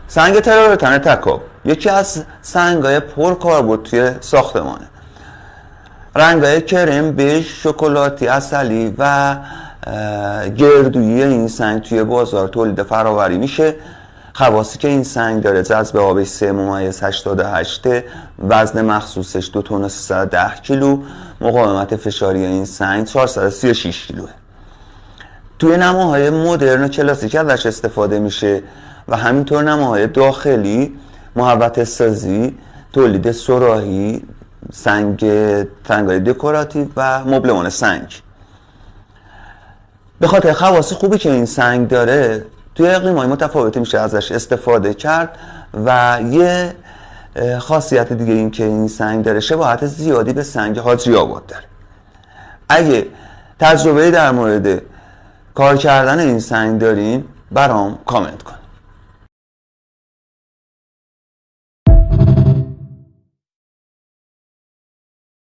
سنگ تراورتن تکاب یکی از سنگ‌های پرکاربرد توی ساختمانه. رنگ‌های کرم، بژ، شکلاتی، عسلی و گردویی این سنگ توی بازار تولید فراوری میشه. خواصی که این سنگ داره: جذب آبش 3.88، وزن مخصوصش 2 تن و 310 کیلو، مقاومت فشاری این سنگ 436 کیلوه. توی نماهای مدرن و کلاسیک ازش استفاده میشه و همینطور نماهای داخلی، محوطه سازی، تولید صراحی، سنگ‌های دکوراتیو و مبلمان سنگ. به خاطر خواص خوبی که این سنگ داره توی اقلیم‌های متفاوتی میشه ازش استفاده کرد و یه خاصیت دیگه این که این سنگ داره شباهت زیادی به سنگ حاجی آباد داره. اگه تجربه در مورد کار کردن این سنگ دارین برام کامنت کن.